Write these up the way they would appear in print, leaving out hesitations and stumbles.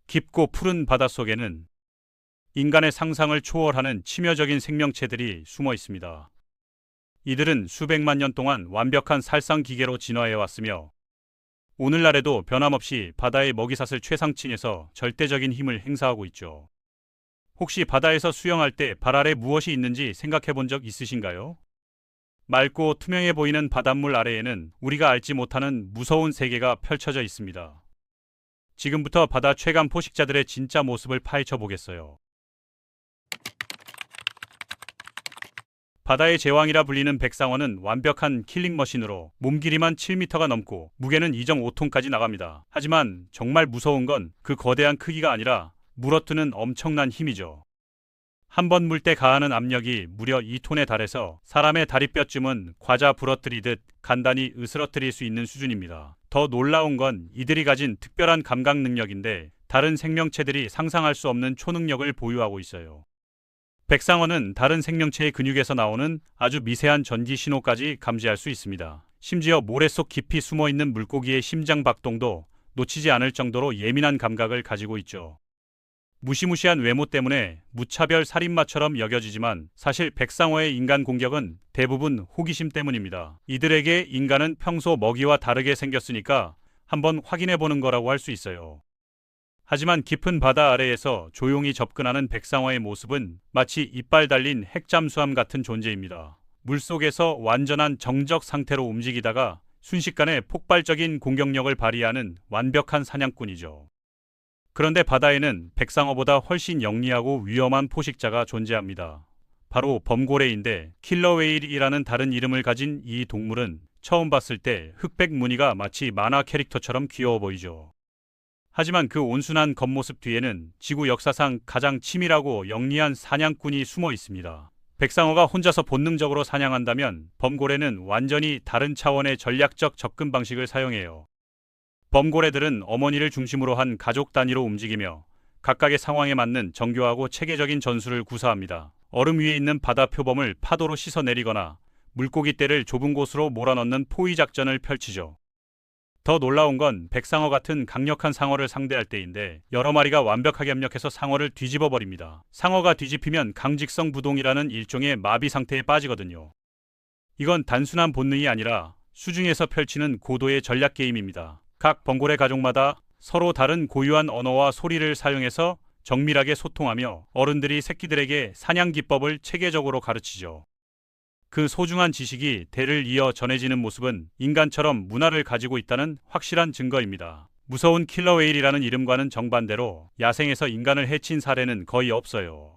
깊고 푸른 바닷속에는 인간의 상상을 초월하는 치명적인 생명체들이 숨어 있습니다. 이들은 수백만 년 동안 완벽한 살상 기계로 진화해 왔으며 오늘날에도 변함없이 바다의 먹이사슬 최상층에서 절대적인 힘을 행사하고 있죠. 혹시 바다에서 수영할 때 발 아래 무엇이 있는지 생각해 본 적 있으신가요? 맑고 투명해 보이는 바닷물 아래에는 우리가 알지 못하는 무서운 세계가 펼쳐져 있습니다. 지금부터 바다 최강 포식자들의 진짜 모습을 파헤쳐 보겠어요. 바다의 제왕이라 불리는 백상어는 완벽한 킬링머신으로 몸 길이만 7m가 넘고 무게는 2.5톤까지 나갑니다. 하지만 정말 무서운 건 그 거대한 크기가 아니라 물어뜯는 엄청난 힘이죠. 한 번 물 때 가하는 압력이 무려 2톤에 달해서 사람의 다리뼈쯤은 과자 부러뜨리듯 간단히 으스러뜨릴 수 있는 수준입니다. 더 놀라운 건 이들이 가진 특별한 감각 능력인데 다른 생명체들이 상상할 수 없는 초능력을 보유하고 있어요. 백상어는 다른 생명체의 근육에서 나오는 아주 미세한 전기 신호까지 감지할 수 있습니다. 심지어 모래 속 깊이 숨어있는 물고기의 심장 박동도 놓치지 않을 정도로 예민한 감각을 가지고 있죠. 무시무시한 외모 때문에 무차별 살인마처럼 여겨지지만 사실 백상어의 인간 공격은 대부분 호기심 때문입니다. 이들에게 인간은 평소 먹이와 다르게 생겼으니까 한번 확인해보는 거라고 할 수 있어요. 하지만 깊은 바다 아래에서 조용히 접근하는 백상어의 모습은 마치 이빨 달린 핵잠수함 같은 존재입니다. 물속에서 완전한 정적 상태로 움직이다가 순식간에 폭발적인 공격력을 발휘하는 완벽한 사냥꾼이죠. 그런데 바다에는 백상어보다 훨씬 영리하고 위험한 포식자가 존재합니다. 바로 범고래인데 킬러웨일이라는 다른 이름을 가진 이 동물은 처음 봤을 때 흑백 무늬가 마치 만화 캐릭터처럼 귀여워 보이죠. 하지만 그 온순한 겉모습 뒤에는 지구 역사상 가장 치밀하고 영리한 사냥꾼이 숨어 있습니다. 백상어가 혼자서 본능적으로 사냥한다면 범고래는 완전히 다른 차원의 전략적 접근 방식을 사용해요. 범고래들은 어머니를 중심으로 한 가족 단위로 움직이며 각각의 상황에 맞는 정교하고 체계적인 전술을 구사합니다. 얼음 위에 있는 바다 표범을 파도로 씻어내리거나 물고기 떼를 좁은 곳으로 몰아넣는 포위 작전을 펼치죠. 더 놀라운 건 백상어 같은 강력한 상어를 상대할 때인데 여러 마리가 완벽하게 협력해서 상어를 뒤집어 버립니다. 상어가 뒤집히면 강직성 부동이라는 일종의 마비 상태에 빠지거든요. 이건 단순한 본능이 아니라 수중에서 펼치는 고도의 전략 게임입니다. 각 범고래 가족마다 서로 다른 고유한 언어와 소리를 사용해서 정밀하게 소통하며 어른들이 새끼들에게 사냥 기법을 체계적으로 가르치죠. 그 소중한 지식이 대를 이어 전해지는 모습은 인간처럼 문화를 가지고 있다는 확실한 증거입니다. 무서운 킬러웨일이라는 이름과는 정반대로 야생에서 인간을 해친 사례는 거의 없어요.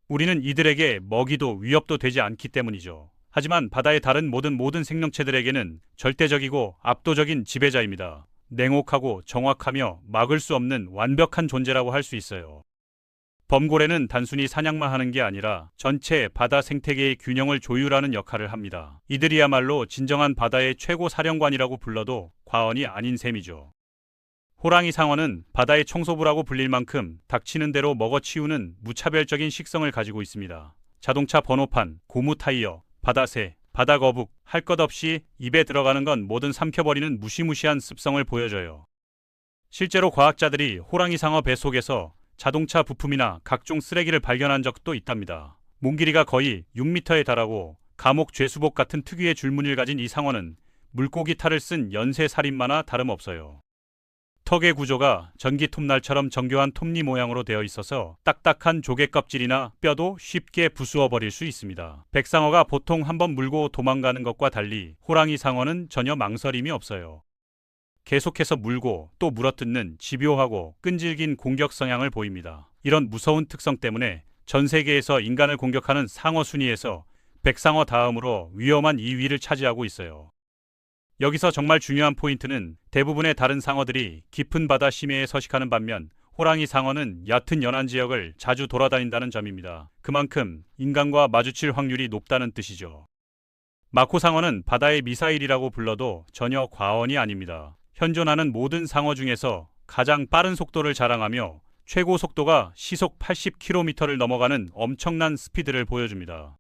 우리는 이들에게 먹이도 위협도 되지 않기 때문이죠. 하지만 바다의 다른 모든 생명체들에게는 절대적이고 압도적인 지배자입니다. 냉혹하고 정확하며 막을 수 없는 완벽한 존재라고 할 수 있어요. 범고래는 단순히 사냥만 하는 게 아니라 전체 바다 생태계의 균형을 조율하는 역할을 합니다. 이들이야말로 진정한 바다의 최고 사령관이라고 불러도 과언이 아닌 셈이죠. 호랑이 상어는 바다의 청소부라고 불릴 만큼 닥치는 대로 먹어치우는 무차별적인 식성을 가지고 있습니다. 자동차 번호판, 고무 타이어, 바다새, 바다거북, 할 것 없이 입에 들어가는 건 뭐든 삼켜버리는 무시무시한 습성을 보여줘요. 실제로 과학자들이 호랑이 상어 배 속에서 자동차 부품이나 각종 쓰레기를 발견한 적도 있답니다. 몸 길이가 거의 6m에 달하고 감옥 죄수복 같은 특유의 줄무늬를 가진 이 상어는 물고기 탈을 쓴 연쇄 살인마나 다름없어요. 턱의 구조가 전기 톱날처럼 정교한 톱니 모양으로 되어 있어서 딱딱한 조개 껍질이나 뼈도 쉽게 부수어 버릴 수 있습니다. 백상어가 보통 한번 물고 도망가는 것과 달리 호랑이 상어는 전혀 망설임이 없어요. 계속해서 물고 또 물어뜯는 집요하고 끈질긴 공격 성향을 보입니다. 이런 무서운 특성 때문에 전 세계에서 인간을 공격하는 상어 순위에서 백상어 다음으로 위험한 2위를 차지하고 있어요. 여기서 정말 중요한 포인트는 대부분의 다른 상어들이 깊은 바다 심해에 서식하는 반면 호랑이 상어는 얕은 연안 지역을 자주 돌아다닌다는 점입니다. 그만큼 인간과 마주칠 확률이 높다는 뜻이죠. 마코 상어는 바다의 미사일이라고 불러도 전혀 과언이 아닙니다. 현존하는 모든 상어 중에서 가장 빠른 속도를 자랑하며 최고 속도가 시속 80km를 넘어가는 엄청난 스피드를 보여줍니다.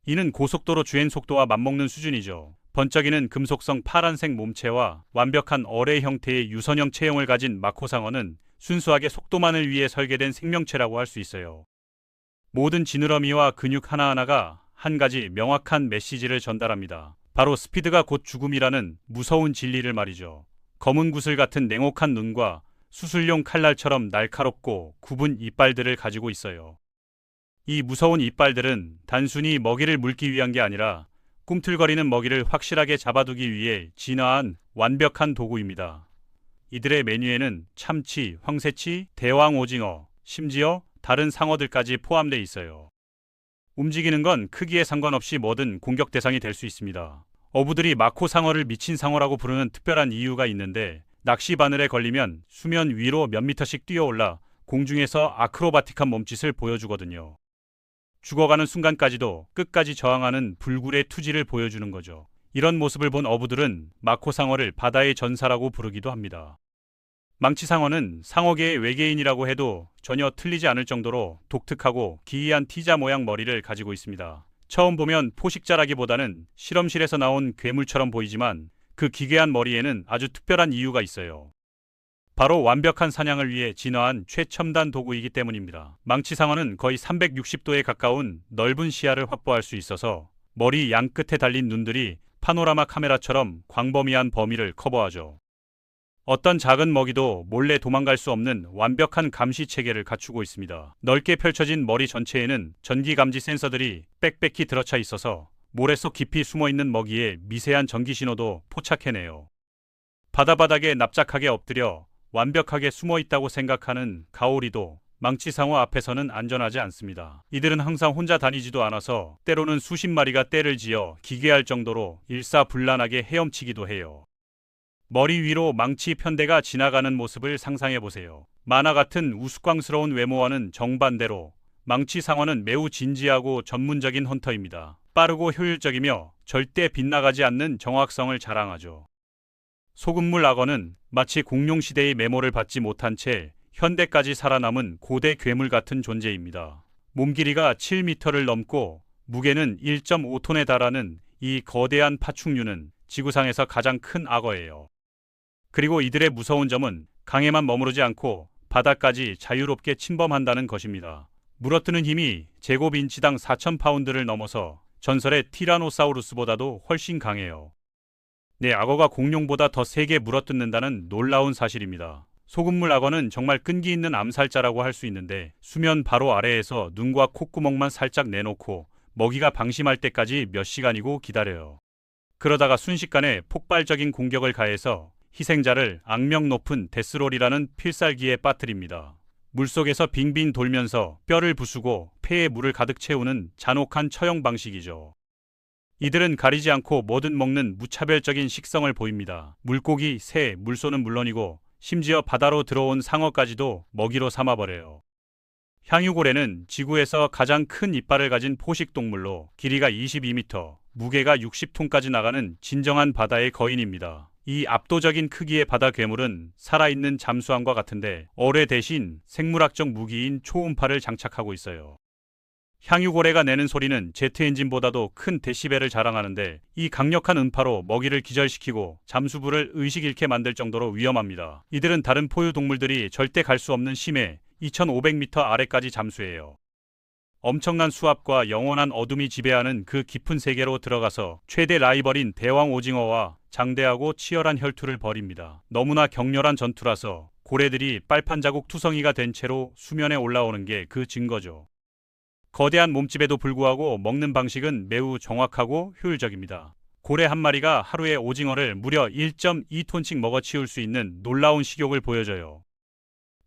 이는 고속도로 주행 속도와 맞먹는 수준이죠. 번쩍이는 금속성 파란색 몸체와 완벽한 어뢰 형태의 유선형 체형을 가진 마코 상어는 순수하게 속도만을 위해 설계된 생명체라고 할 수 있어요. 모든 지느러미와 근육 하나하나가 한 가지 명확한 메시지를 전달합니다. 바로 스피드가 곧 죽음이라는 무서운 진리를 말이죠. 검은 구슬 같은 냉혹한 눈과 수술용 칼날처럼 날카롭고 굽은 이빨들을 가지고 있어요. 이 무서운 이빨들은 단순히 먹이를 물기 위한 게 아니라 꿈틀거리는 먹이를 확실하게 잡아두기 위해 진화한 완벽한 도구입니다. 이들의 메뉴에는 참치, 황새치, 대왕 오징어, 심지어 다른 상어들까지 포함되어 있어요. 움직이는 건 크기에 상관없이 뭐든 공격 대상이 될 수 있습니다. 어부들이 마코 상어를 미친 상어라고 부르는 특별한 이유가 있는데, 낚시 바늘에 걸리면 수면 위로 몇 미터씩 뛰어올라 공중에서 아크로바틱한 몸짓을 보여주거든요. 죽어가는 순간까지도 끝까지 저항하는 불굴의 투지를 보여주는 거죠. 이런 모습을 본 어부들은 마코 상어를 바다의 전사라고 부르기도 합니다. 망치상어는 상어계의 외계인이라고 해도 전혀 틀리지 않을 정도로 독특하고 기이한 T자 모양 머리를 가지고 있습니다. 처음 보면 포식자라기보다는 실험실에서 나온 괴물처럼 보이지만 그 기괴한 머리에는 아주 특별한 이유가 있어요. 바로 완벽한 사냥을 위해 진화한 최첨단 도구이기 때문입니다. 망치상어는 거의 360도에 가까운 넓은 시야를 확보할 수 있어서 머리 양끝에 달린 눈들이 파노라마 카메라처럼 광범위한 범위를 커버하죠. 어떤 작은 먹이도 몰래 도망갈 수 없는 완벽한 감시 체계를 갖추고 있습니다. 넓게 펼쳐진 머리 전체에는 전기 감지 센서들이 빽빽히 들어차 있어서 모래 속 깊이 숨어있는 먹이의 미세한 전기 신호도 포착해내요. 바다 바닥에 납작하게 엎드려 완벽하게 숨어있다고 생각하는 가오리도 망치상어 앞에서는 안전하지 않습니다. 이들은 항상 혼자 다니지도 않아서 때로는 수십 마리가 떼를 지어 기괴할 정도로 일사불란하게 헤엄치기도 해요. 머리 위로 망치 편대가 지나가는 모습을 상상해보세요. 만화 같은 우스꽝스러운 외모와는 정반대로 망치상어는 매우 진지하고 전문적인 헌터입니다. 빠르고 효율적이며 절대 빗나가지 않는 정확성을 자랑하죠. 소금물 악어는 마치 공룡시대의 메모를 받지 못한 채 현대까지 살아남은 고대 괴물 같은 존재입니다. 몸 길이가 7m를 넘고 무게는 1.5톤에 달하는 이 거대한 파충류는 지구상에서 가장 큰 악어예요. 그리고 이들의 무서운 점은 강에만 머무르지 않고 바다까지 자유롭게 침범한다는 것입니다. 물어뜨는 힘이 제곱인치당 4,000파운드를 넘어서 전설의 티라노사우루스보다도 훨씬 강해요. 네, 악어가 공룡보다 더 세게 물어뜯는다는 놀라운 사실입니다. 소금물 악어는 정말 끈기 있는 암살자라고 할 수 있는데 수면 바로 아래에서 눈과 콧구멍만 살짝 내놓고 먹이가 방심할 때까지 몇 시간이고 기다려요. 그러다가 순식간에 폭발적인 공격을 가해서 희생자를 악명 높은 데스롤이라는 필살기에 빠뜨립니다. 물속에서 빙빙 돌면서 뼈를 부수고 폐에 물을 가득 채우는 잔혹한 처형 방식이죠. 이들은 가리지 않고 뭐든 먹는 무차별적인 식성을 보입니다. 물고기, 새, 물소는 물론이고 심지어 바다로 들어온 상어까지도 먹이로 삼아버려요. 향유고래는 지구에서 가장 큰 이빨을 가진 포식동물로 길이가 22m, 무게가 60톤까지 나가는 진정한 바다의 거인입니다. 이 압도적인 크기의 바다 괴물은 살아있는 잠수함과 같은데 어뢰 대신 생물학적 무기인 초음파를 장착하고 있어요. 향유고래가 내는 소리는 제트 엔진보다도 큰 데시벨을 자랑하는데 이 강력한 음파로 먹이를 기절시키고 잠수부를 의식 잃게 만들 정도로 위험합니다. 이들은 다른 포유 동물들이 절대 갈 수 없는 심해 2,500m 아래까지 잠수해요. 엄청난 수압과 영원한 어둠이 지배하는 그 깊은 세계로 들어가서 최대 라이벌인 대왕 오징어와 장대하고 치열한 혈투를 벌입니다. 너무나 격렬한 전투라서 고래들이 빨판 자국 투성이가 된 채로 수면에 올라오는 게 그 증거죠. 거대한 몸집에도 불구하고 먹는 방식은 매우 정확하고 효율적입니다. 고래 한 마리가 하루에 오징어를 무려 1.2톤씩 먹어치울 수 있는 놀라운 식욕을 보여줘요.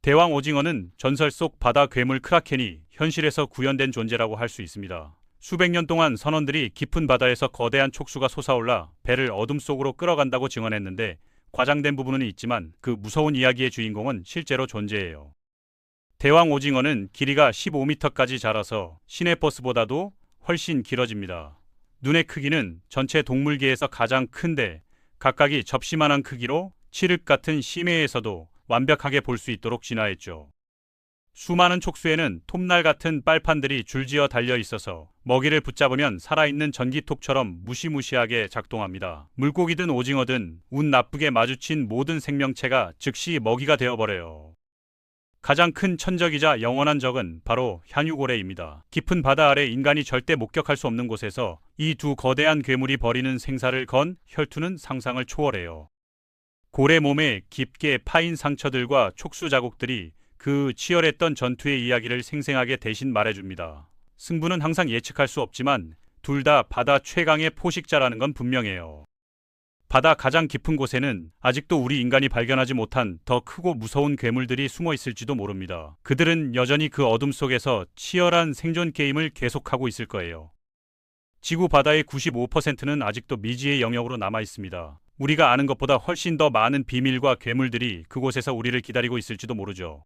대왕 오징어는 전설 속 바다 괴물 크라켄이 현실에서 구현된 존재라고 할 수 있습니다. 수백 년 동안 선원들이 깊은 바다에서 거대한 촉수가 솟아올라 배를 어둠 속으로 끌어간다고 증언했는데 과장된 부분은 있지만 그 무서운 이야기의 주인공은 실제로 존재해요. 대왕 오징어는 길이가 15m까지 자라서 시내버스보다도 훨씬 길어집니다. 눈의 크기는 전체 동물계에서 가장 큰데 각각이 접시만한 크기로 칠흑 같은 심해에서도 완벽하게 볼 수 있도록 진화했죠. 수많은 촉수에는 톱날 같은 빨판들이 줄지어 달려 있어서 먹이를 붙잡으면 살아있는 전기톱처럼 무시무시하게 작동합니다. 물고기든 오징어든 운 나쁘게 마주친 모든 생명체가 즉시 먹이가 되어버려요. 가장 큰 천적이자 영원한 적은 바로 현유고래입니다. 깊은 바다 아래 인간이 절대 목격할 수 없는 곳에서 이 두 거대한 괴물이 벌이는 생사를 건 혈투는 상상을 초월해요. 고래 몸에 깊게 파인 상처들과 촉수 자국들이 그 치열했던 전투의 이야기를 생생하게 대신 말해줍니다. 승부는 항상 예측할 수 없지만 둘 다 바다 최강의 포식자라는 건 분명해요. 바다 가장 깊은 곳에는 아직도 우리 인간이 발견하지 못한 더 크고 무서운 괴물들이 숨어 있을지도 모릅니다. 그들은 여전히 그 어둠 속에서 치열한 생존 게임을 계속하고 있을 거예요. 지구 바다의 95%는 아직도 미지의 영역으로 남아 있습니다. 우리가 아는 것보다 훨씬 더 많은 비밀과 괴물들이 그곳에서 우리를 기다리고 있을지도 모르죠.